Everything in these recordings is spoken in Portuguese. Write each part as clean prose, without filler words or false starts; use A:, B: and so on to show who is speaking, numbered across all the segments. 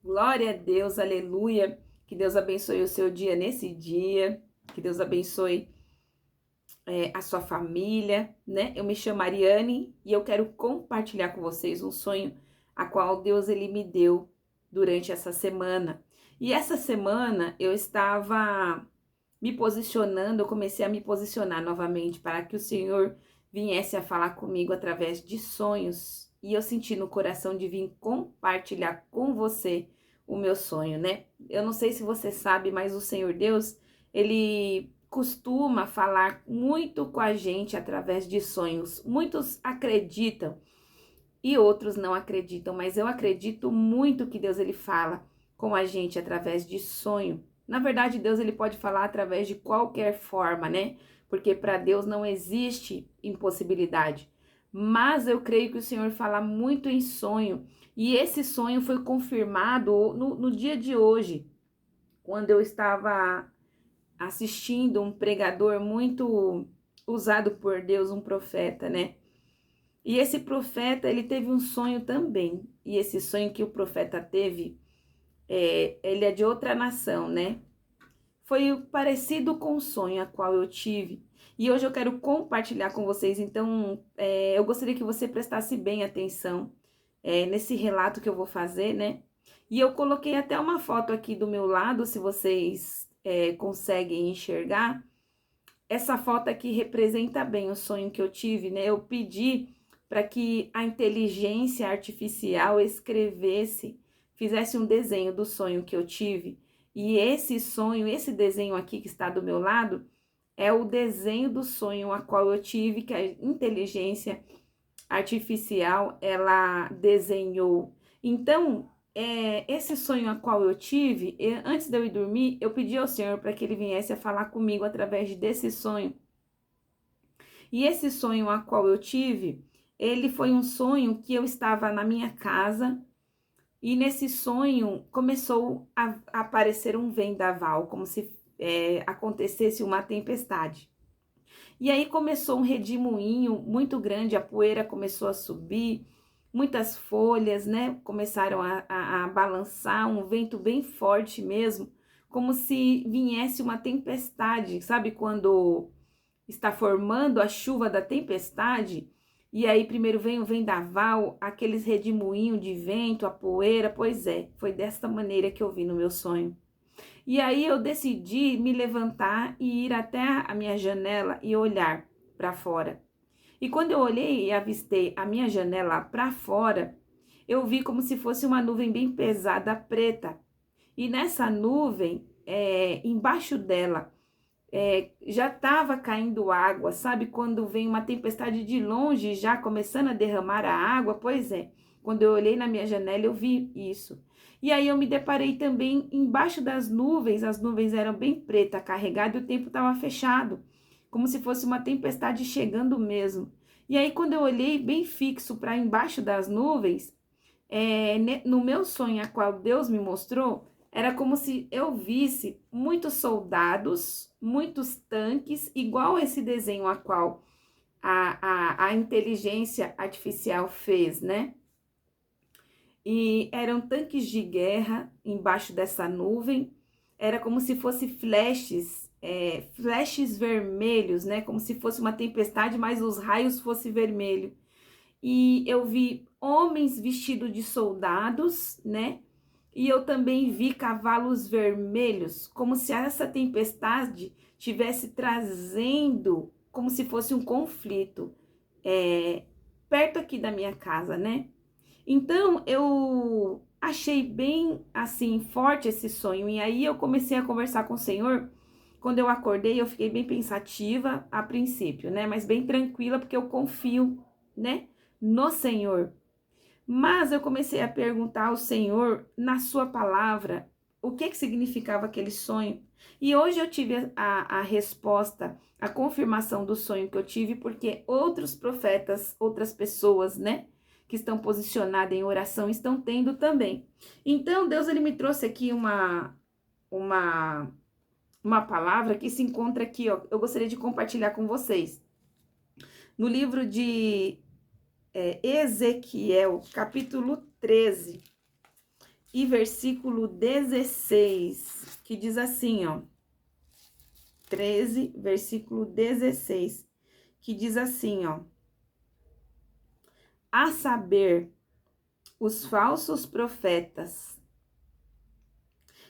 A: Glória a Deus, aleluia. Que Deus abençoe o seu dia nesse dia. Que Deus abençoe a sua família, né? Eu me chamo Ariane e eu quero compartilhar com vocês um sonho a qual Deus ele me deu durante essa semana. E essa semana eu estava me posicionando, eu comecei a me posicionar novamente para que o Senhor viesse a falar comigo através de sonhos. E eu senti no coração de vir compartilhar com você o meu sonho, né? Eu não sei se você sabe, mas o Senhor Deus, ele costuma falar muito com a gente através de sonhos. Muitos acreditam e outros não acreditam, mas eu acredito muito que Deus ele fala com a gente através de sonho. Na verdade, Deus ele pode falar através de qualquer forma, né? Porque para Deus não existe impossibilidade. Mas eu creio que o Senhor fala muito em sonho. E esse sonho foi confirmado no dia de hoje, quando eu estava assistindo um pregador muito usado por Deus, um profeta, né? E esse profeta, ele teve um sonho também. E esse sonho que o profeta teve, ele é de outra nação, né? Foi parecido com o sonho a qual eu tive. E hoje eu quero compartilhar com vocês. Então, eu gostaria que você prestasse bem atenção nesse relato que eu vou fazer, né? E eu coloquei até uma foto aqui do meu lado, se vocês conseguem enxergar. Essa foto aqui representa bem o sonho que eu tive, né? Eu pedi para que a inteligência artificial escrevesse, fizesse um desenho do sonho que eu tive. E esse sonho, esse desenho aqui que está do meu lado, é o desenho do sonho a qual eu tive, que a inteligência artificial ela desenhou. Então, esse sonho a qual eu tive, antes de eu ir dormir, eu pedi ao Senhor para que ele viesse a falar comigo através desse sonho. E esse sonho a qual eu tive, ele foi um sonho que eu estava na minha casa e nesse sonho começou a aparecer um vendaval, como se acontecesse uma tempestade. E aí começou um redemoinho muito grande, a poeira começou a subir, muitas folhas, né, começaram a balançar, um vento bem forte mesmo, como se viesse uma tempestade, sabe quando está formando a chuva da tempestade? E aí primeiro vem o vendaval, aqueles redemoinhos de vento, a poeira, pois é, foi desta maneira que eu vi no meu sonho. E aí eu decidi me levantar e ir até a minha janela e olhar para fora. E quando eu olhei e avistei a minha janela para fora, eu vi como se fosse uma nuvem bem pesada, preta. E nessa nuvem, embaixo dela, já estava caindo água, sabe? Quando vem uma tempestade de longe, já começando a derramar a água, pois é. Quando eu olhei na minha janela, eu vi isso. E aí eu me deparei também embaixo das nuvens, as nuvens eram bem pretas, carregadas e o tempo estava fechado, como se fosse uma tempestade chegando mesmo. E aí quando eu olhei bem fixo para embaixo das nuvens, no meu sonho, a qual Deus me mostrou, era como se eu visse muitos soldados, muitos tanques, igual esse desenho a qual a inteligência artificial fez, né? E eram tanques de guerra embaixo dessa nuvem, era como se fosse flashes, flashes vermelhos, né? Como se fosse uma tempestade, mas os raios fossem vermelhos. E eu vi homens vestidos de soldados, né? E eu também vi cavalos vermelhos, como se essa tempestade tivesse trazendo, como se fosse um conflito, perto aqui da minha casa, né? Então eu achei bem assim forte esse sonho e aí eu comecei a conversar com o Senhor. Quando eu acordei, eu fiquei bem pensativa a princípio, né? Mas bem tranquila porque eu confio, né, no Senhor. Mas eu comecei a perguntar ao Senhor, na sua palavra, o que significava aquele sonho. E hoje eu tive a resposta, a confirmação do sonho que eu tive, porque outros profetas, outras pessoas, né, que estão posicionadas em oração, estão tendo também. Então, Deus, ele me trouxe aqui uma, uma palavra que se encontra aqui, ó. Eu gostaria de compartilhar com vocês. No livro de Ezequiel, capítulo 13. e versículo 16, que diz assim, ó. 13, versículo 16, que diz assim, ó. A saber, os falsos profetas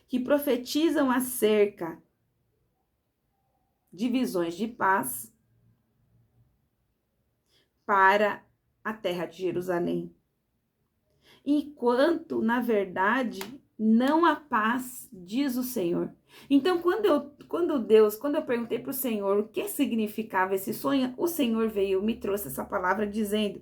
A: que profetizam acerca de visões de paz para a terra de Jerusalém, enquanto, na verdade, não há paz, diz o Senhor. Então, quando eu perguntei para o Senhor o que significava esse sonho, o Senhor me trouxe essa palavra dizendo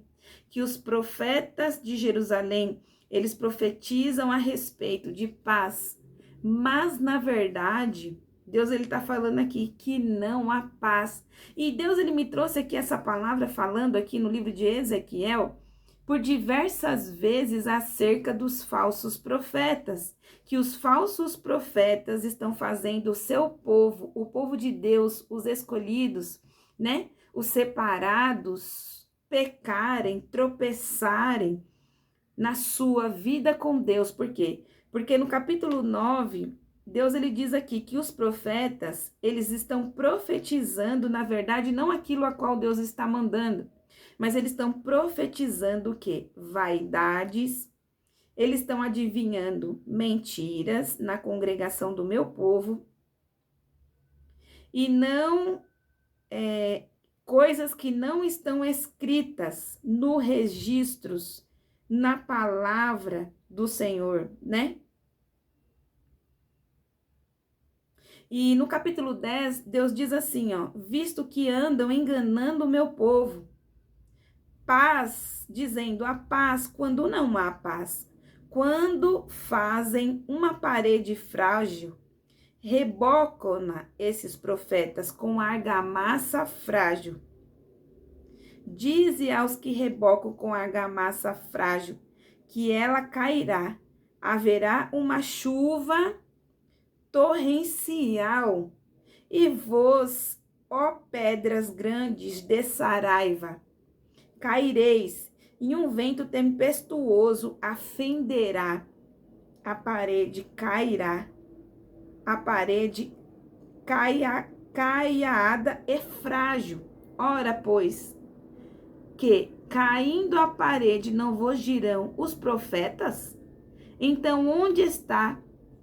A: que os profetas de Jerusalém, eles profetizam a respeito de paz, mas, na verdade, Deus, ele está falando aqui que não há paz. E Deus, ele me trouxe aqui essa palavra falando aqui no livro de Ezequiel, por diversas vezes acerca dos falsos profetas, que os falsos profetas estão fazendo o seu povo, o povo de Deus, os escolhidos, né, os separados, pecarem, tropeçarem na sua vida com Deus. Por quê? Porque no capítulo 9, Deus, ele diz aqui que os profetas, eles estão profetizando, na verdade, não aquilo a qual Deus está mandando, mas eles estão profetizando o quê? Vaidades, eles estão adivinhando mentiras na congregação do meu povo e não coisas que não estão escritas no registros, na palavra do Senhor, né? E no capítulo 10, Deus diz assim, ó, visto que andam enganando o meu povo, paz, dizendo a paz quando não há paz. Quando fazem uma parede frágil, rebocam-na esses profetas com argamassa frágil. Dize aos que rebocam com argamassa frágil que ela cairá. Haverá uma chuva torrencial. E vós, ó pedras grandes de Saraiva, caireis, e um vento tempestuoso afenderá, a parede cairá, a parede caiada e frágil. Ora, pois, que caindo a parede não vos dirão os profetas? Então, onde está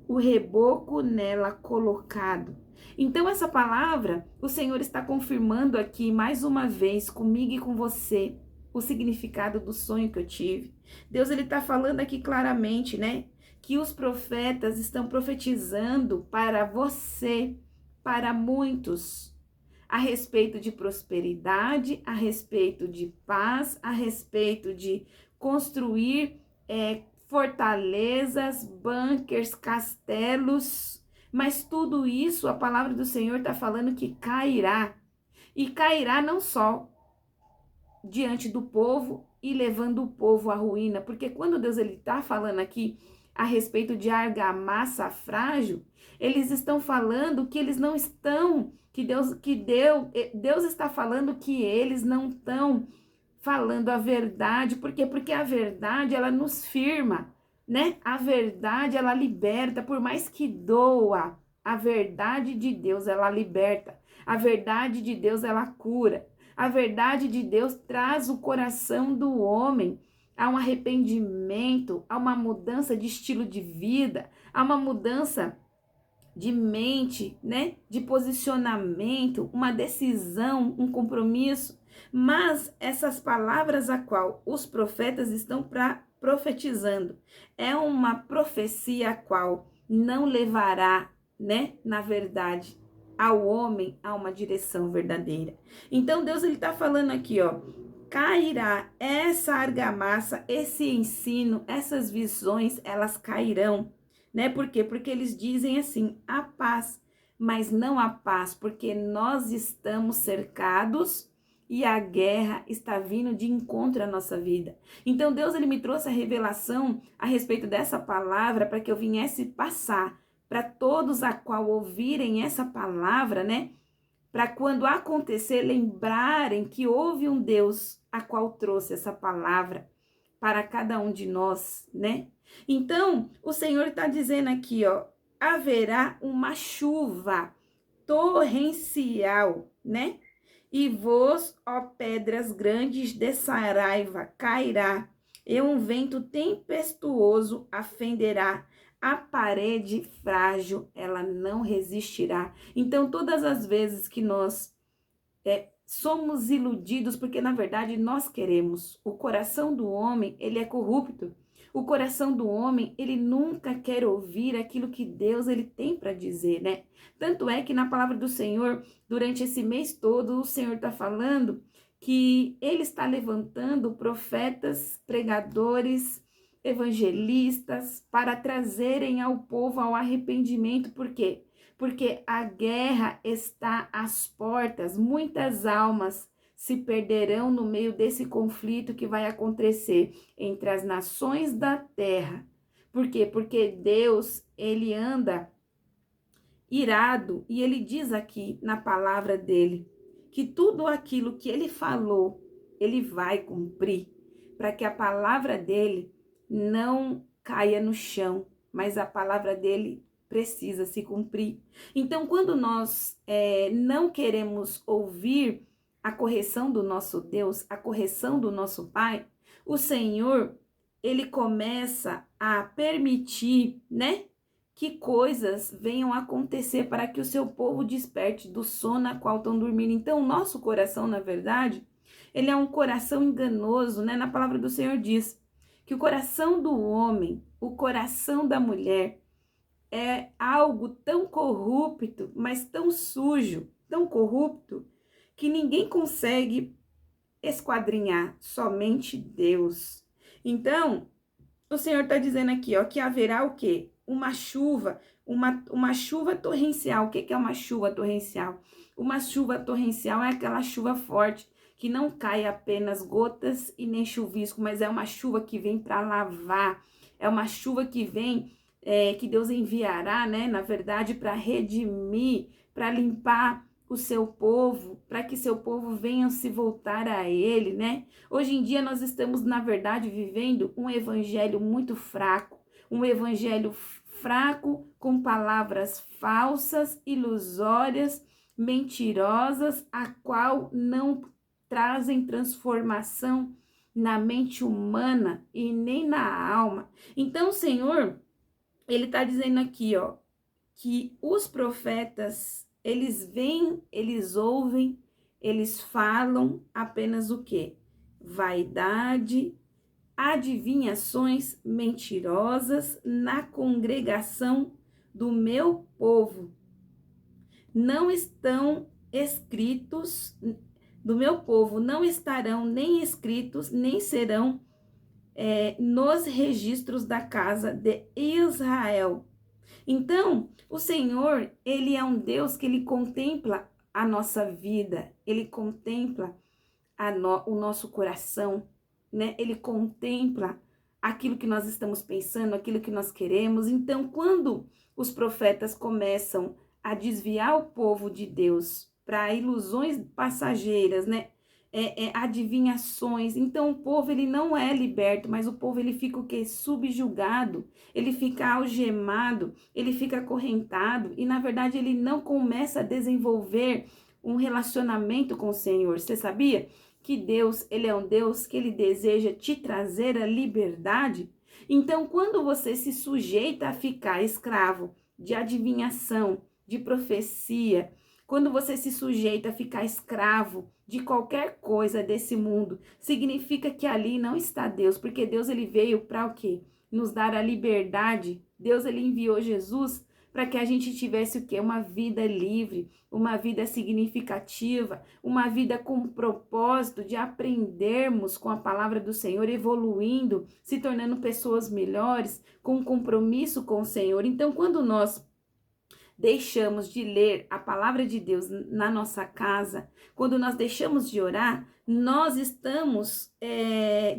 A: o reboco nela colocado? Então, essa palavra, o Senhor está confirmando aqui mais uma vez comigo e com você o significado do sonho que eu tive. Deus, ele está falando aqui claramente, né? Que os profetas estão profetizando para você, para muitos, a respeito de prosperidade, a respeito de paz, a respeito de construir fortalezas, bunkers, castelos, mas tudo isso a palavra do Senhor está falando que cairá. E cairá não só diante do povo e levando o povo à ruína, porque quando Deus ele está falando aqui a respeito de argamassa frágil, eles estão falando que eles não estão, Deus está falando que eles não estão falando a verdade. Por quê? Porque a verdade, ela nos firma, né? A verdade, ela liberta, por mais que doa. A verdade de Deus, ela liberta. A verdade de Deus, ela cura. A verdade de Deus traz o coração do homem a um arrependimento, a uma mudança de estilo de vida, a uma mudança de mente, né? De posicionamento, uma decisão, um compromisso. Mas essas palavras a qual os profetas estão profetizando é uma profecia a qual não levará, né, na verdade, ao homem a uma direção verdadeira. Então Deus ele está falando aqui, ó, cairá essa argamassa, esse ensino, essas visões, elas cairão, né? Por quê? Porque eles dizem assim, a paz, mas não a paz, porque nós estamos cercados e a guerra está vindo de encontro à nossa vida. Então Deus ele me trouxe a revelação a respeito dessa palavra para que eu viesse passar para todos a qual ouvirem essa palavra, né? Para quando acontecer, lembrarem que houve um Deus a qual trouxe essa palavra para cada um de nós, né? Então, o Senhor está dizendo aqui, ó, haverá uma chuva torrencial, né? E vos, ó pedras grandes de Saraiva, cairá, e um vento tempestuoso afenderá. A parede frágil, ela não resistirá. Então, todas as vezes que nós somos iludidos, porque na verdade nós queremos. O coração do homem, ele é corrupto. O coração do homem, ele nunca quer ouvir aquilo que Deus ele tem para dizer, né? Tanto é que na palavra do Senhor, durante esse mês todo, o Senhor está falando que ele está levantando profetas, pregadores, evangelistas para trazerem ao povo ao arrependimento. Por quê? Porque a guerra está às portas, muitas almas se perderão no meio desse conflito que vai acontecer entre as nações da terra. Por quê? Porque Deus, ele anda irado e ele diz aqui na palavra dele que tudo aquilo que ele falou, ele vai cumprir, para que a palavra dele não caia no chão, mas a palavra dele precisa se cumprir. Então, quando nós não queremos ouvir a correção do nosso Deus, a correção do nosso Pai, o Senhor, ele começa a permitir, né, que coisas venham acontecer para que o seu povo desperte do sono a qual estão dormindo. Então, o nosso coração, na verdade, ele é um coração enganoso, né? Na palavra do Senhor diz que o coração do homem, o coração da mulher, é algo tão corrupto, mas tão sujo, tão corrupto, que ninguém consegue esquadrinhar, somente Deus. Então, o Senhor está dizendo aqui, ó, que haverá o quê? Uma chuva, uma chuva torrencial. O que é uma chuva torrencial? Uma chuva torrencial é aquela chuva forte, que não cai apenas gotas e nem chuvisco, mas é uma chuva que vem para lavar, é uma chuva que vem, que Deus enviará, né, na verdade, para redimir, para limpar o seu povo, para que seu povo venha se voltar a ele, né? Hoje em dia nós estamos, na verdade, vivendo um evangelho muito fraco, um evangelho fraco com palavras falsas, ilusórias, mentirosas, a qual não trazem transformação na mente humana e nem na alma. Então, o Senhor, ele está dizendo aqui, ó, que os profetas, eles vêm, eles ouvem, eles falam apenas o quê? Vaidade, adivinhações mentirosas na congregação do meu povo. Não estão escritos, do meu povo, não estarão nem escritos, nem serão nos registros da casa de Israel. Então, o Senhor, ele é um Deus que ele contempla a nossa vida, ele contempla o nosso coração, né? Ele contempla aquilo que nós estamos pensando, aquilo que nós queremos. Então, quando os profetas começam a desviar o povo de Deus para ilusões passageiras, né? Adivinhações. Então, o povo ele não é liberto, mas o povo ele fica o quê? Subjugado, ele fica algemado, ele fica acorrentado e, na verdade, ele não começa a desenvolver um relacionamento com o Senhor. Você sabia que Deus, ele é um Deus que ele deseja te trazer a liberdade? Então, quando você se sujeita a ficar escravo de adivinhação, de profecia, quando você se sujeita a ficar escravo de qualquer coisa desse mundo, significa que ali não está Deus, porque Deus ele veio para o quê? Nos dar a liberdade. Deus ele enviou Jesus para que a gente tivesse o quê? Uma vida livre, uma vida significativa, uma vida com o propósito de aprendermos com a palavra do Senhor, evoluindo, se tornando pessoas melhores, com um compromisso com o Senhor. Então, quando nós deixamos de ler a palavra de Deus na nossa casa, quando nós deixamos de orar, nós estamos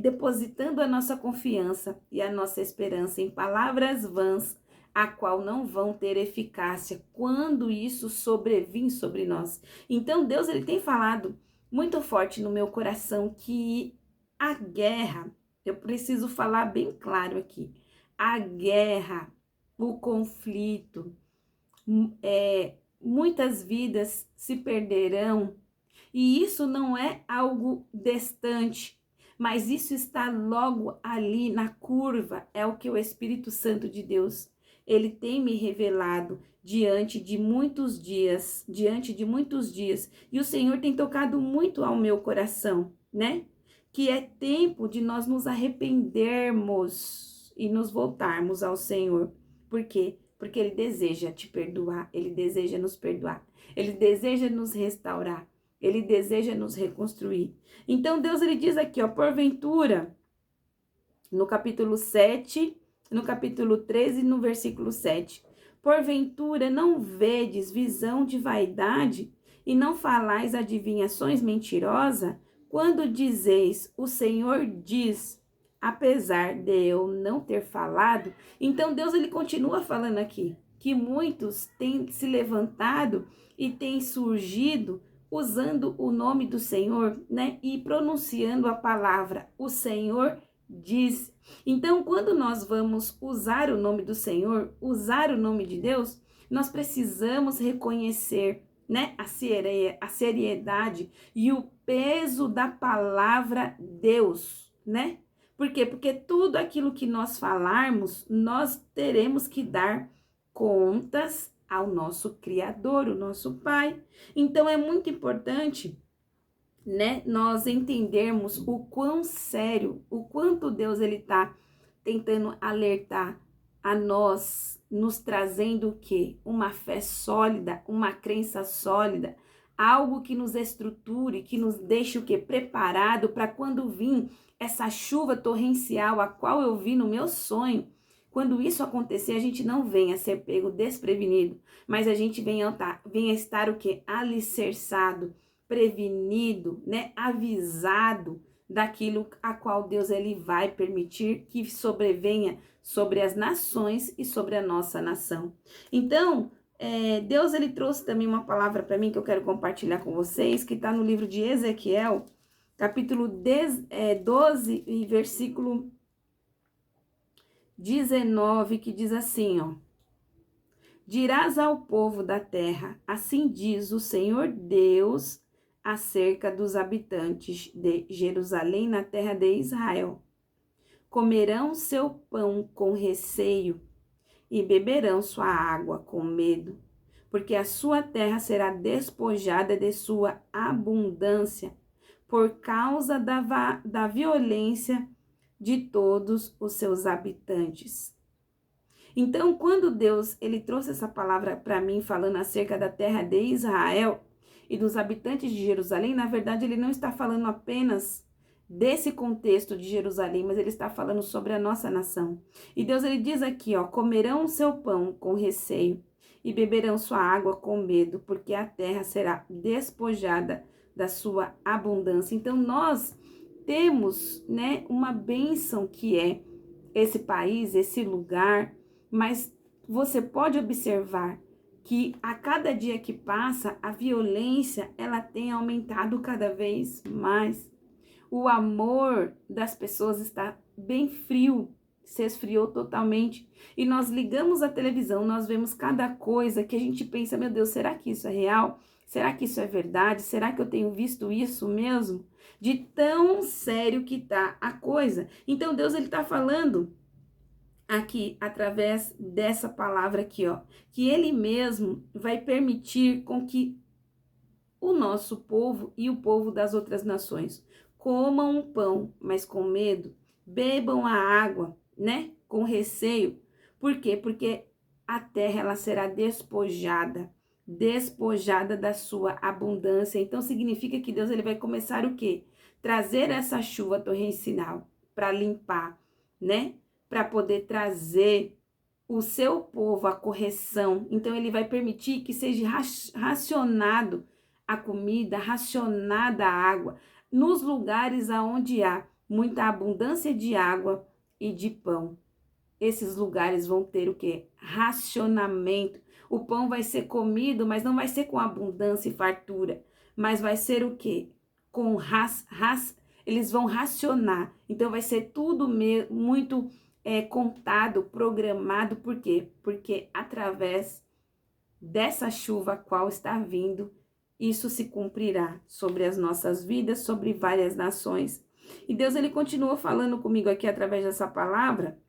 A: depositando a nossa confiança e a nossa esperança em palavras vãs, a qual não vão ter eficácia quando isso sobrevir sobre nós. Então, Deus ele tem falado muito forte no meu coração que a guerra, Eu preciso falar bem claro aqui. A guerra, o conflito, muitas vidas se perderão. E isso não é algo distante, mas isso está logo ali na curva. É o que o Espírito Santo de Deus, ele tem me revelado diante de muitos dias. E o Senhor tem tocado muito ao meu coração, né? Que é tempo de nós nos arrependermos e nos voltarmos ao Senhor. Por quê? Porque Ele deseja te perdoar, Ele deseja nos perdoar, Ele deseja nos restaurar, Ele deseja nos reconstruir. Então Deus, Ele diz aqui, ó, porventura, no capítulo 7, no capítulo 13, no versículo 7, porventura não vedes visão de vaidade e não falais adivinhações mentirosas? Quando dizeis, o Senhor diz, apesar de eu não ter falado. Então Deus, ele continua falando aqui, que muitos têm se levantado e têm surgido usando o nome do Senhor, né? E pronunciando a palavra, o Senhor diz. Então, quando nós vamos usar o nome do Senhor, usar o nome de Deus, nós precisamos reconhecer, né, a seriedade e o peso da palavra Deus, né? Por quê? Porque tudo aquilo que nós falarmos, nós teremos que dar contas ao nosso Criador, o nosso Pai. Então, é muito importante, né, nós entendermos o quão sério, o quanto Deus ele tá tentando alertar a nós, nos trazendo o quê? Uma fé sólida, uma crença sólida, algo que nos estruture, que nos deixe o quê? Preparado para quando vir essa chuva torrencial, a qual eu vi no meu sonho. Quando isso acontecer, a gente não venha ser pego desprevenido, mas a gente venha estar o quê? Alicerçado, prevenido, né, avisado daquilo a qual Deus ele vai permitir que sobrevenha sobre as nações e sobre a nossa nação. Então, Deus ele trouxe também uma palavra para mim que eu quero compartilhar com vocês, que está no livro de Ezequiel, capítulo 12 e versículo 19, que diz assim, ó: dirás ao povo da terra, assim diz o Senhor Deus acerca dos habitantes de Jerusalém na terra de Israel. Comerão seu pão com receio e beberão sua água com medo, porque a sua terra será despojada de sua abundância por causa da violência de todos os seus habitantes. Então, quando Deus ele trouxe essa palavra para mim, falando acerca da terra de Israel e dos habitantes de Jerusalém, na verdade, ele não está falando apenas desse contexto de Jerusalém, mas ele está falando sobre a nossa nação. E Deus ele diz aqui, ó: comerão o seu pão com receio e beberão sua água com medo, porque a terra será despojada da sua abundância. Então, nós temos, né, uma bênção que é esse país, esse lugar, mas você pode observar que a cada dia que passa, a violência, ela tem aumentado cada vez mais. O amor das pessoas está bem frio, se esfriou totalmente. E nós ligamos a televisão, nós vemos cada coisa que a gente pensa, meu Deus, será que isso é real? Será que isso é verdade? Será que eu tenho visto isso mesmo? De tão sério que tá a coisa. Então Deus, ele tá falando aqui, através dessa palavra aqui, ó, que ele mesmo vai permitir com que o nosso povo e o povo das outras nações comam o pão, mas com medo, bebam a água, né, com receio. Por quê? Porque a terra ela será despojada da sua abundância. Então significa que Deus ele vai começar o quê? Trazer essa chuva torrencial para limpar, né? Para poder trazer o seu povo a correção. Então ele vai permitir que seja racionado a comida, racionada a água, nos lugares aonde há muita abundância de água e de pão. Esses lugares vão ter o quê? Racionamento. O pão vai ser comido, mas não vai ser com abundância e fartura, mas vai ser o quê? Com eles vão racionar. Então vai ser tudo muito contado, programado. Por quê? Porque através dessa chuva qual está vindo, isso se cumprirá sobre as nossas vidas, sobre várias nações. E Deus, ele continua falando comigo aqui através dessa palavra,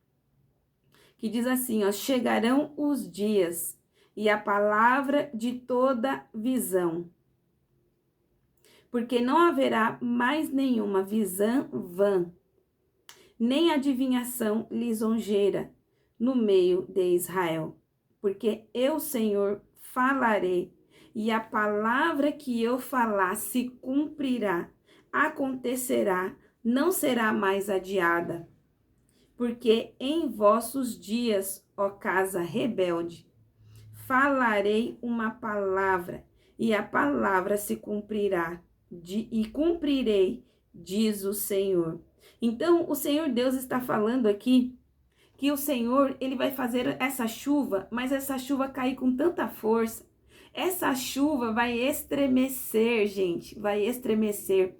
A: que diz assim, ó, chegarão os dias e a palavra de toda visão, porque não haverá mais nenhuma visão vã, nem adivinhação lisonjeira no meio de Israel, porque eu, Senhor, falarei, e a palavra que eu falar se cumprirá, acontecerá, não será mais adiada. Porque em vossos dias, ó casa rebelde, falarei uma palavra, e a palavra se cumprirá, e cumprirei, diz o Senhor. Então, o Senhor Deus está falando aqui que o Senhor, ele vai fazer essa chuva, mas essa chuva cair com tanta força. Essa chuva vai estremecer, gente, vai estremecer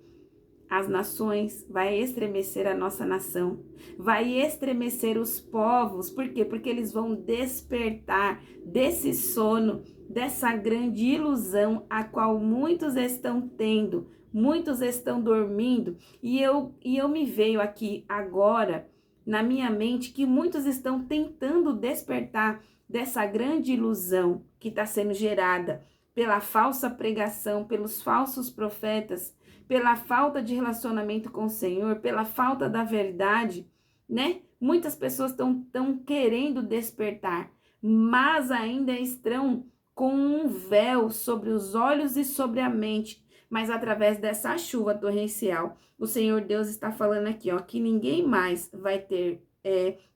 A: as nações, vai estremecer a nossa nação, vai estremecer os povos. Por quê? Porque eles vão despertar desse sono, dessa grande ilusão a qual muitos estão tendo, muitos estão dormindo. E eu me veio aqui agora na minha mente que muitos estão tentando despertar dessa grande ilusão que está sendo gerada pela falsa pregação, pelos falsos profetas, pela falta de relacionamento com o Senhor, pela falta da verdade, né? Muitas pessoas estão querendo despertar, mas ainda estão com um véu sobre os olhos e sobre a mente. Mas através dessa chuva torrencial, o Senhor Deus está falando aqui, ó, que ninguém mais vai ter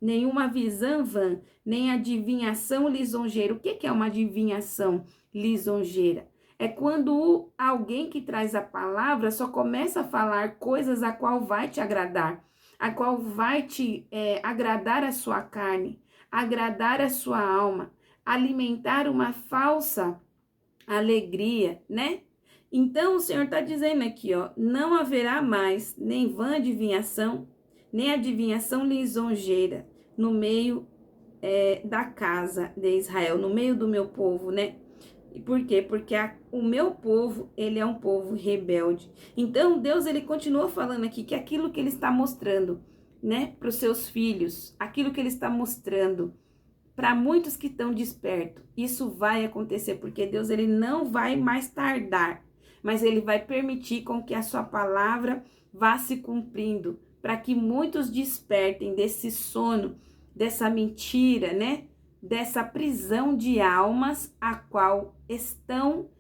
A: nenhuma visão vã, nem adivinhação lisonjeira. O que é uma adivinhação lisonjeira? É quando alguém que traz a palavra só começa a falar coisas a qual vai te agradar, a qual vai te agradar a sua carne, agradar a sua alma, alimentar uma falsa alegria, né? Então o Senhor está dizendo aqui, ó, não haverá mais nem vã adivinhação, nem adivinhação lisonjeira no meio da casa de Israel, no meio do meu povo, né? E por quê? Porque o meu povo, ele é um povo rebelde. Então, Deus, ele continua falando aqui que aquilo que ele está mostrando, né, para os seus filhos, aquilo que ele está mostrando para muitos que estão despertos, isso vai acontecer, porque Deus, ele não vai mais tardar, mas ele vai permitir com que a sua palavra vá se cumprindo, para que muitos despertem desse sono, dessa mentira, né? Dessa prisão de almas a qual estão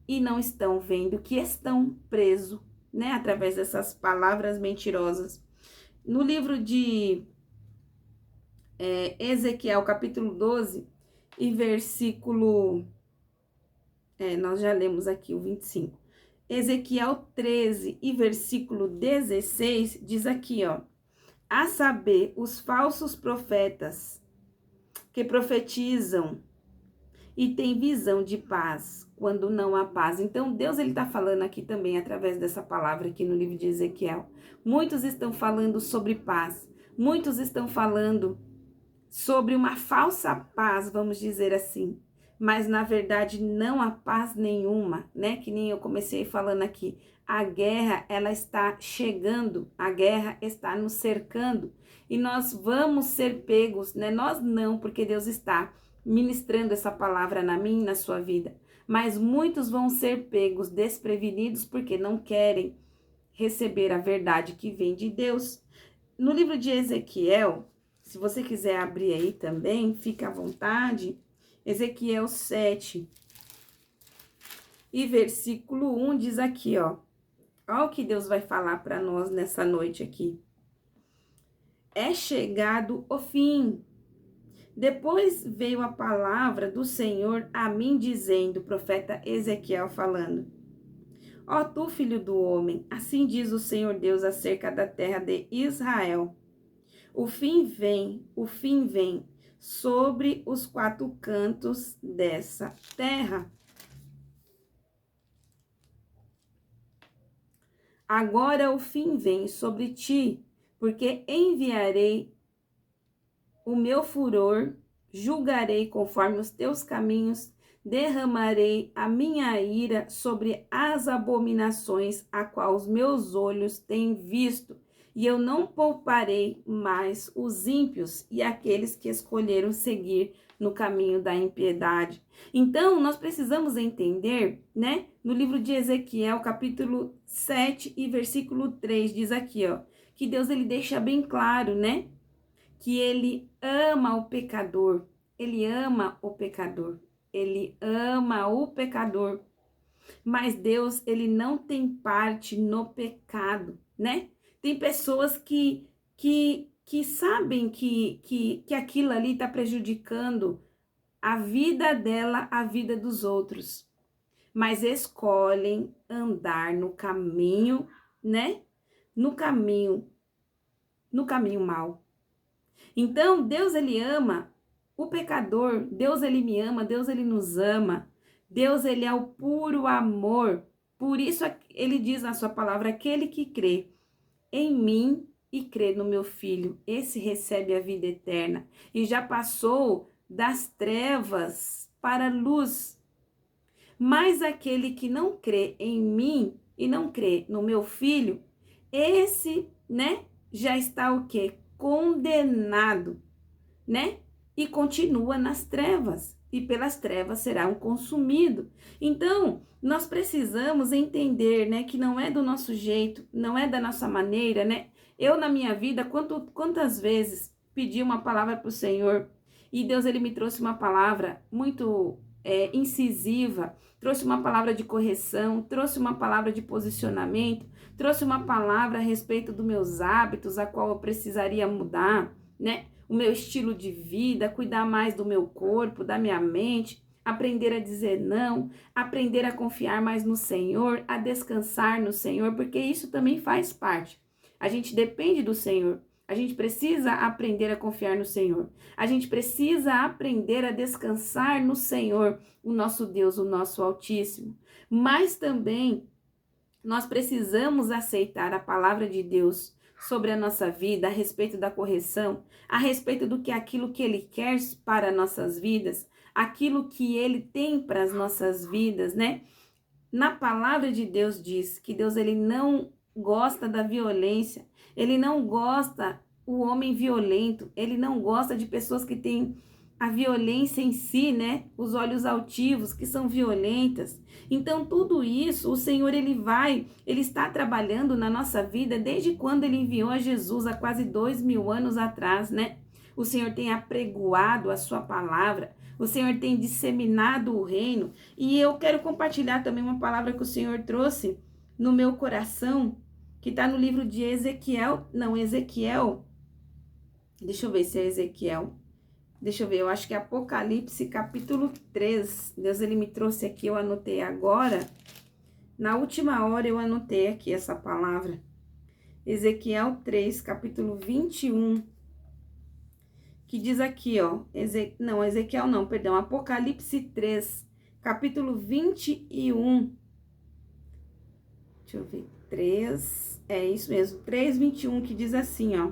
A: e não estão vendo, que estão presos, né, através dessas palavras mentirosas. No livro de Ezequiel, capítulo 12, e versículo, nós já lemos aqui o 25. Ezequiel 13 e versículo 16 diz aqui, ó, a saber, os falsos profetas que profetizam e têm visão de paz quando não há paz. Então, Deus, ele está falando aqui também através dessa palavra aqui no livro de Ezequiel. Muitos estão falando sobre paz, muitos estão falando sobre uma falsa paz, vamos dizer assim, mas na verdade não há paz nenhuma, né? Que nem eu comecei falando aqui. A guerra, ela está chegando, a guerra está nos cercando e nós vamos ser pegos, né? Nós não, porque Deus está ministrando essa palavra na minha e na sua vida, mas muitos vão ser pegos desprevenidos porque não querem receber a verdade que vem de Deus. No livro de Ezequiel, se você quiser abrir aí também, fica à vontade. Ezequiel 7 e versículo 1 diz aqui, ó. Olha o que Deus vai falar para nós nessa noite aqui. É chegado o fim. Depois veio a palavra do Senhor a mim dizendo, o profeta Ezequiel falando. Ó tu, filho do homem, assim diz o Senhor Deus acerca da terra de Israel. O fim vem sobre os quatro cantos dessa terra. Agora o fim vem sobre ti, porque enviarei o meu furor, julgarei conforme os teus caminhos, derramarei a minha ira sobre as abominações a qual os meus olhos têm visto, e eu não pouparei mais os ímpios e aqueles que escolheram seguir no caminho da impiedade. Então, nós precisamos entender, né? No livro de Ezequiel, capítulo 7 e versículo 3, diz aqui, ó, que Deus ele deixa bem claro, né? Que ele ama o pecador, ele ama o pecador, ele ama o pecador, mas Deus, ele não tem parte no pecado, né? Tem pessoas que sabem que aquilo ali está prejudicando a vida dela, a vida dos outros, mas escolhem andar no caminho, né? No caminho mau. Então, Deus, ele ama o pecador, Deus, ele me ama, Deus, ele nos ama, Deus, ele é o puro amor. Por isso, ele diz na sua palavra, aquele que crê em mim e crê no meu Filho, esse recebe a vida eterna e já passou das trevas para a luz. Mas aquele que não crê em mim e não crê no meu Filho, esse, né, já está o quê? Condenado, né? E continua nas trevas, e pelas trevas será um consumido. Então, nós precisamos entender, né, que não é do nosso jeito, não é da nossa maneira, né? Eu, na minha vida, quantas vezes pedi uma palavra para o Senhor, e Deus, ele me trouxe uma palavra muito incisiva, trouxe uma palavra de correção, trouxe uma palavra de posicionamento, trouxe uma palavra a respeito dos meus hábitos, a qual eu precisaria mudar, né? O meu estilo de vida, cuidar mais do meu corpo, da minha mente, aprender a dizer não, aprender a confiar mais no Senhor, a descansar no Senhor, porque isso também faz parte. A gente depende do Senhor. A gente precisa aprender a confiar no Senhor. A gente precisa aprender a descansar no Senhor, o nosso Deus, o nosso Altíssimo. Mas também nós precisamos aceitar a palavra de Deus sobre a nossa vida, a respeito da correção, a respeito do que aquilo que Ele quer para nossas vidas, aquilo que Ele tem para as nossas vidas, né? Na palavra de Deus diz que Deus, ele não gosta da violência, ele não gosta o homem violento, ele não gosta de pessoas que têm a violência em si, né? Os olhos altivos, que são violentas. Então, tudo isso, o Senhor, ele está trabalhando na nossa vida desde quando ele enviou a Jesus, há quase 2000 anos atrás, né? O Senhor tem apregoado a sua palavra, o Senhor tem disseminado o reino, e eu quero compartilhar também uma palavra que o Senhor trouxe no meu coração, que está no livro de Ezequiel, deixa eu ver se é Ezequiel, deixa eu ver, eu acho que é Apocalipse capítulo 3, Deus, ele me trouxe aqui, eu anotei agora, na última hora eu anotei aqui essa palavra, Ezequiel 3, capítulo 21, que diz aqui, ó, Apocalipse 3, capítulo 21, deixa eu ver, 3, é isso mesmo, 3, 21, que diz assim, ó,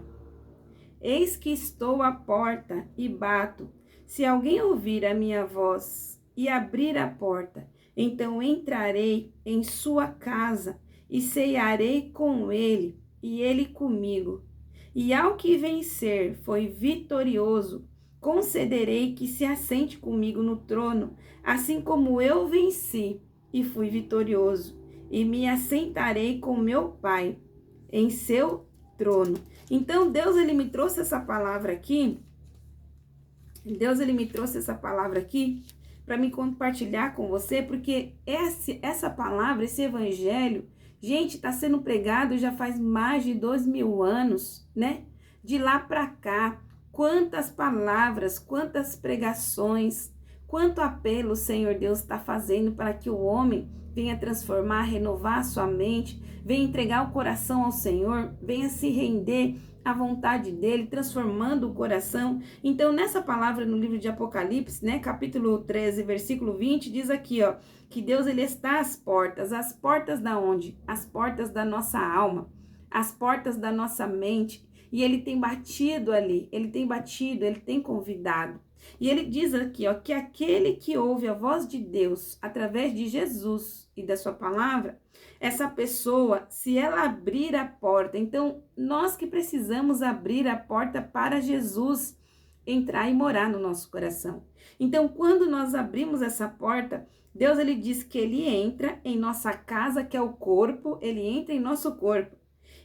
A: eis que estou à porta e bato, se alguém ouvir a minha voz e abrir a porta, então entrarei em sua casa e cearei com ele e ele comigo. E ao que vencer foi vitorioso, concederei que se assente comigo no trono, assim como eu venci e fui vitorioso, e me assentarei com meu Pai em seu trono. Então, Deus, ele me trouxe essa palavra aqui, para me compartilhar com você, porque essa palavra, esse evangelho, gente, está sendo pregado já faz mais de 2000 anos, né? De lá para cá, quantas palavras, quantas pregações, quanto apelo o Senhor Deus está fazendo para que o homem venha transformar, renovar a sua mente, venha entregar o coração ao Senhor, venha se render a vontade dele, transformando o coração. Então, nessa palavra no livro de Apocalipse, né, capítulo 13, versículo 20, diz aqui, ó, que Deus ele está às portas da onde? As portas da nossa alma, as portas da nossa mente, e ele tem batido ali, ele tem convidado. E ele diz aqui, ó, que aquele que ouve a voz de Deus através de Jesus e da sua palavra, essa pessoa, se ela abrir a porta, então nós que precisamos abrir a porta para Jesus entrar e morar no nosso coração. Então, quando nós abrimos essa porta, Deus ele diz que ele entra em nossa casa, que é o corpo, ele entra em nosso corpo.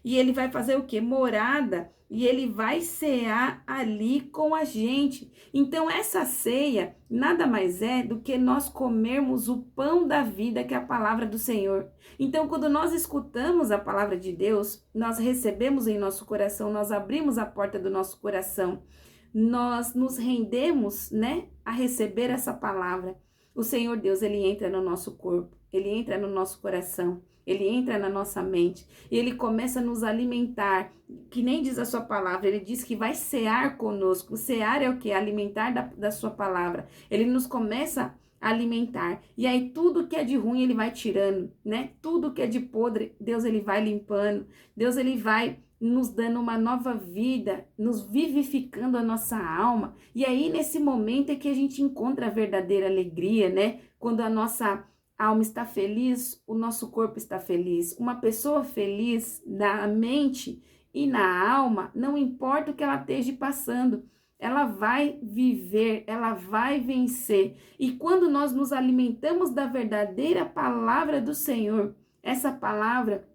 A: E ele vai fazer o quê? Morada, e ele vai cear ali com a gente. Então, essa ceia nada mais é do que nós comermos o pão da vida, que é a palavra do Senhor. Então, quando nós escutamos a palavra de Deus, nós recebemos em nosso coração, nós abrimos a porta do nosso coração, nós nos rendemos, né, a receber essa palavra. O Senhor Deus, ele entra no nosso corpo, ele entra no nosso coração, ele entra na nossa mente e ele começa a nos alimentar, que nem diz a sua palavra, ele diz que vai cear conosco. Cear é o que? Alimentar da sua palavra. Ele nos começa a alimentar. E aí tudo que é de ruim ele vai tirando, né? Tudo que é de podre, Deus ele vai limpando. Deus ele vai nos dando uma nova vida, nos vivificando a nossa alma. E aí nesse momento é que a gente encontra a verdadeira alegria, né? Quando a nossa a alma está feliz, o nosso corpo está feliz. Uma pessoa feliz na mente e na alma, não importa o que ela esteja passando, ela vai viver, ela vai vencer. E quando nós nos alimentamos da verdadeira palavra do Senhor, essa palavra,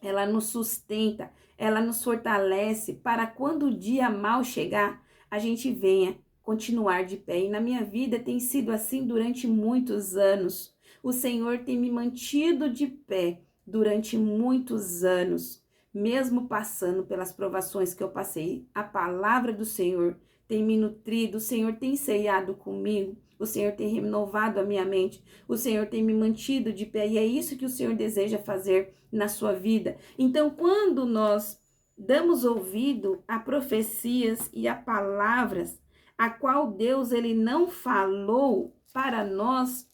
A: ela nos sustenta, ela nos fortalece para quando o dia mal chegar, a gente venha continuar de pé. E na minha vida tem sido assim durante muitos anos. O Senhor tem me mantido de pé durante muitos anos, mesmo passando pelas provações que eu passei. A palavra do Senhor tem me nutrido, o Senhor tem ceiado comigo, o Senhor tem renovado a minha mente, o Senhor tem me mantido de pé, e é isso que o Senhor deseja fazer na sua vida. Então, quando nós damos ouvido a profecias e a palavras, a qual Deus ele não falou para nós,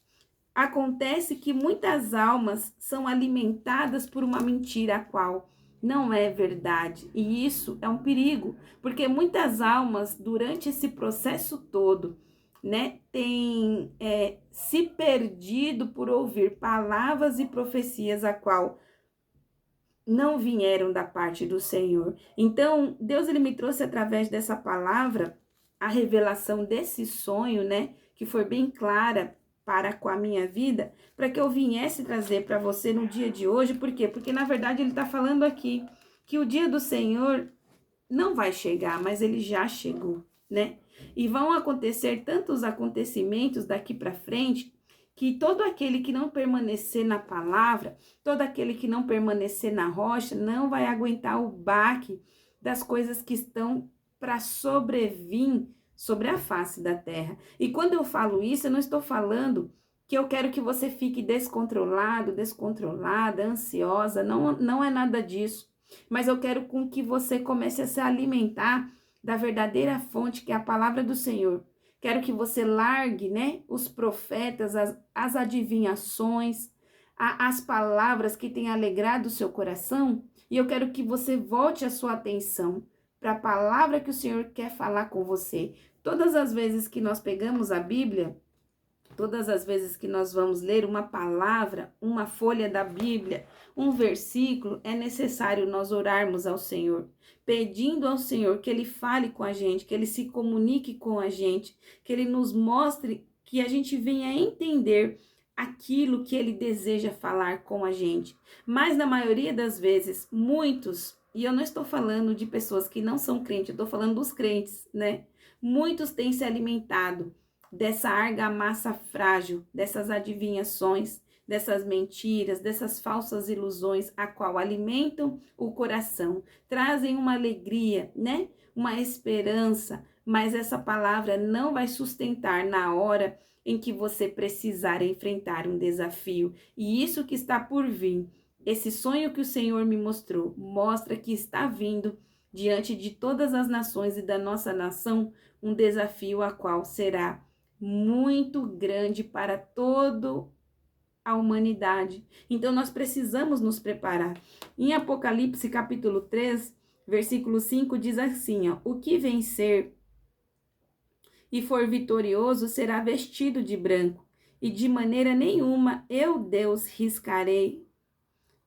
A: acontece que muitas almas são alimentadas por uma mentira a qual não é verdade. E isso é um perigo, porque muitas almas, durante esse processo todo, né, têm se perdido por ouvir palavras e profecias a qual não vieram da parte do Senhor. Então, Deus ele me trouxe através dessa palavra a revelação desse sonho, né, que foi bem clara para com a minha vida, para que eu viesse trazer para você no dia de hoje. Por quê? Porque na verdade ele está falando aqui que o dia do Senhor não vai chegar, mas ele já chegou, né? E vão acontecer tantos acontecimentos daqui para frente, que todo aquele que não permanecer na palavra, todo aquele que não permanecer na rocha, não vai aguentar o baque das coisas que estão para sobrevir sobre a face da terra. E quando eu falo isso, eu não estou falando que eu quero que você fique descontrolado, descontrolada, ansiosa, não é nada disso. Mas eu quero com que você comece a se alimentar da verdadeira fonte, que é a palavra do Senhor. Quero que você largue, né, os profetas, as adivinhações, as palavras que têm alegrado o seu coração, e eu quero que você volte a sua atenção para a palavra que o Senhor quer falar com você. Todas as vezes que nós pegamos a Bíblia, todas as vezes que nós vamos ler uma palavra, uma folha da Bíblia, um versículo, é necessário nós orarmos ao Senhor, pedindo ao Senhor que Ele fale com a gente, que Ele se comunique com a gente, que Ele nos mostre, que a gente venha entender aquilo que Ele deseja falar com a gente. Mas na maioria das vezes, muitos, e eu não estou falando de pessoas que não são crentes, eu estou falando dos crentes, né? Muitos têm se alimentado dessa argamassa frágil, dessas adivinhações, dessas mentiras, dessas falsas ilusões, a qual alimentam o coração, trazem uma alegria, né? Uma esperança, mas essa palavra não vai sustentar na hora em que você precisar enfrentar um desafio. E isso que está por vir, esse sonho que o Senhor me mostrou, mostra que está vindo diante de todas as nações e da nossa nação, um desafio a qual será muito grande para toda a humanidade. Então nós precisamos nos preparar. Em Apocalipse capítulo 3, versículo 5 diz assim, ó: o que vencer e for vitorioso será vestido de branco, e de maneira nenhuma eu, Deus, riscarei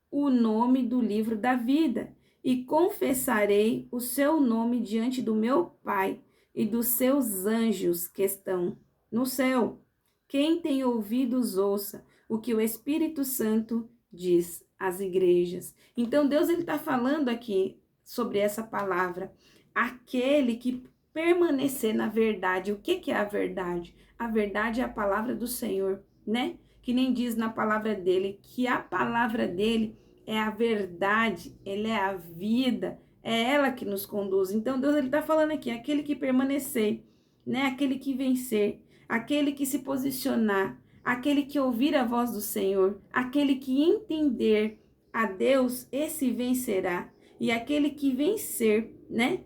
A: o nome do livro da vida, e confessarei o seu nome diante do meu Pai e dos seus anjos que estão no céu. Quem tem ouvidos, ouça o que o Espírito Santo diz às igrejas. Então, Deus está falando aqui sobre essa palavra. Aquele que permanecer na verdade. O que é a verdade? A verdade é a palavra do Senhor, né? Que nem diz na palavra dele, que a palavra dele é a verdade, ele é a vida, é ela que nos conduz. Então Deus ele está falando aqui, aquele que permanecer, né? Aquele que vencer, aquele que se posicionar, aquele que ouvir a voz do Senhor, aquele que entender a Deus, esse vencerá. E aquele que vencer, né?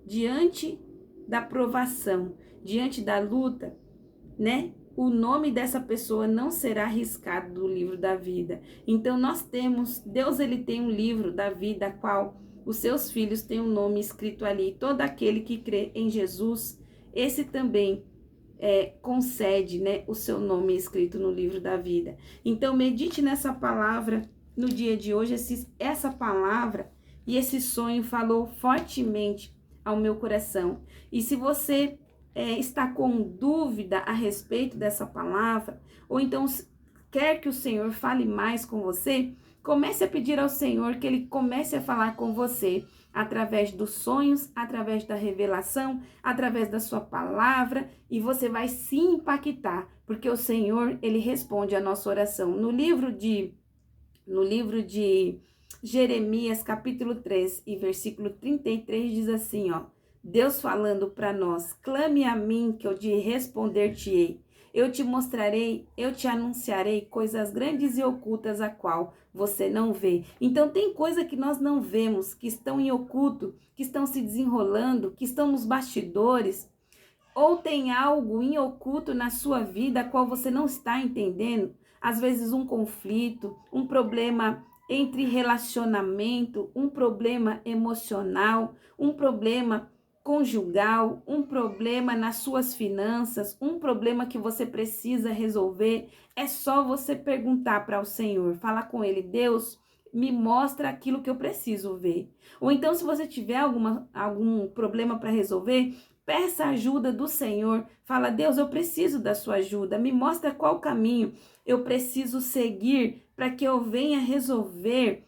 A: Diante da provação, diante da luta, né? O nome dessa pessoa não será arriscado do livro da vida. Então nós temos, Deus ele tem um livro da vida, a qual os seus filhos têm um nome escrito ali. Todo aquele que crê em Jesus, esse também concede, né, o seu nome escrito no livro da vida. Então medite nessa palavra no dia de hoje. Essa palavra e esse sonho falou fortemente ao meu coração. E se você está com dúvida a respeito dessa palavra, ou então quer que o Senhor fale mais com você, comece a pedir ao Senhor que Ele comece a falar com você através dos sonhos, através da revelação, através da sua palavra, e você vai se impactar, porque o Senhor, Ele responde a nossa oração. No livro de Jeremias, capítulo 3 e versículo 33, diz assim, ó: Deus falando para nós: clame a mim que eu te responder-te-ei. Eu te mostrarei, eu te anunciarei coisas grandes e ocultas a qual você não vê. Então tem coisa que nós não vemos, que estão em oculto, que estão se desenrolando, que estão nos bastidores, ou tem algo em oculto na sua vida a qual você não está entendendo. Às vezes um conflito, um problema entre relacionamento, um problema emocional, um problema conjugal, um problema nas suas finanças, um problema que você precisa resolver. É só você perguntar para o Senhor, falar com Ele: Deus, me mostra aquilo que eu preciso ver. Ou então, se você tiver algum problema para resolver, peça a ajuda do Senhor. Fala: Deus, eu preciso da sua ajuda. Me mostra qual caminho eu preciso seguir para que eu venha resolver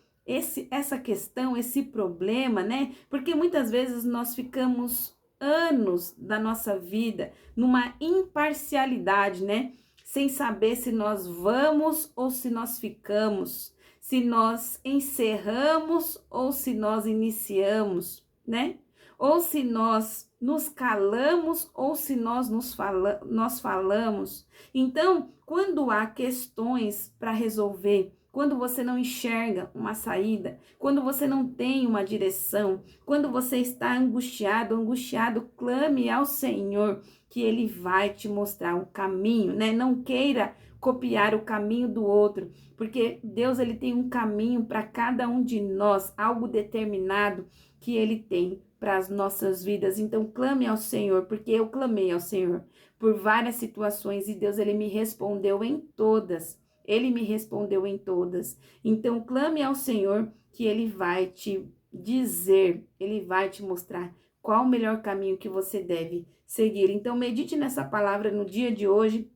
A: essa questão, esse problema, né? Porque muitas vezes nós ficamos anos da nossa vida numa imparcialidade, né? Sem saber se nós vamos ou se nós ficamos, se nós encerramos ou se nós iniciamos, né? Ou se nós nos calamos ou se nós falamos. Então, quando há questões para resolver, quando você não enxerga uma saída, quando você não tem uma direção, quando você está angustiado, clame ao Senhor que Ele vai te mostrar um caminho, né? Não queira copiar o caminho do outro, porque Deus ele tem um caminho para cada um de nós, algo determinado que Ele tem para as nossas vidas. Então clame ao Senhor, porque eu clamei ao Senhor por várias situações e Deus ele me respondeu em todas. Ele me respondeu em todas. Então clame ao Senhor que Ele vai te dizer, Ele vai te mostrar qual o melhor caminho que você deve seguir. Então medite nessa palavra no dia de hoje,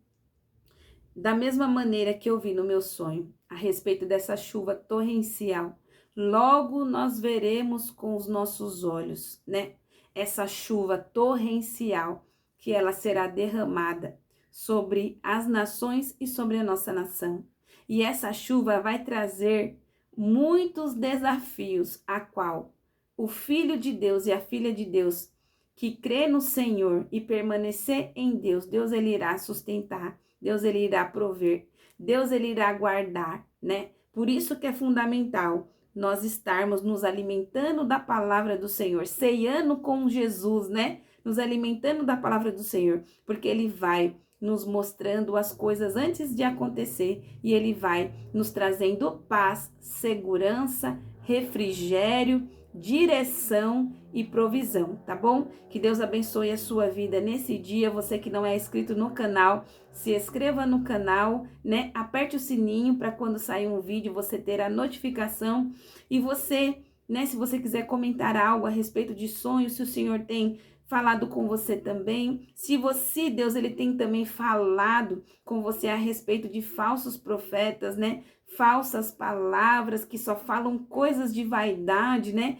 A: da mesma maneira que eu vi no meu sonho, a respeito dessa chuva torrencial. Logo nós veremos com os nossos olhos, né? Essa chuva torrencial, que ela será derramada sobre as nações e sobre a nossa nação. E essa chuva vai trazer muitos desafios, a qual o Filho de Deus e a Filha de Deus que crê no Senhor e permanecer em Deus, Deus ele irá sustentar, Deus ele irá prover, Deus ele irá guardar, né? Por isso que é fundamental nós estarmos nos alimentando da palavra do Senhor, ceando com Jesus, né? Nos alimentando da palavra do Senhor, porque Ele vai nos mostrando as coisas antes de acontecer e Ele vai nos trazendo paz, segurança, refrigério, direção e provisão, tá bom? Que Deus abençoe a sua vida nesse dia. Você que não é inscrito no canal, se inscreva no canal, né? Aperte o sininho para quando sair um vídeo você ter a notificação. E você, né, se você quiser comentar algo a respeito de sonhos, se o Senhor tem falado com você também, se você, Deus, ele tem também falado com você a respeito de falsos profetas, né? Falsas palavras que só falam coisas de vaidade, né?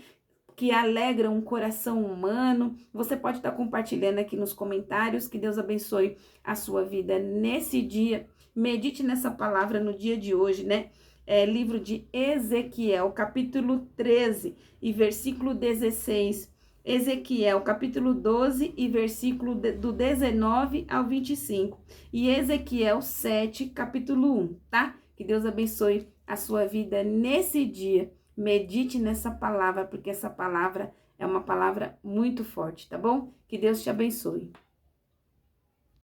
A: Que alegram o coração humano. Você pode estar compartilhando aqui nos comentários. Que Deus abençoe a sua vida nesse dia. Medite nessa palavra no dia de hoje, né? Livro de Ezequiel, capítulo 13 e versículo 16. Ezequiel, capítulo 12 e versículo do 19 ao 25. E Ezequiel 7, capítulo 1, tá? Que Deus abençoe a sua vida nesse dia. Medite nessa palavra, porque essa palavra é uma palavra muito forte, tá bom? Que Deus te abençoe.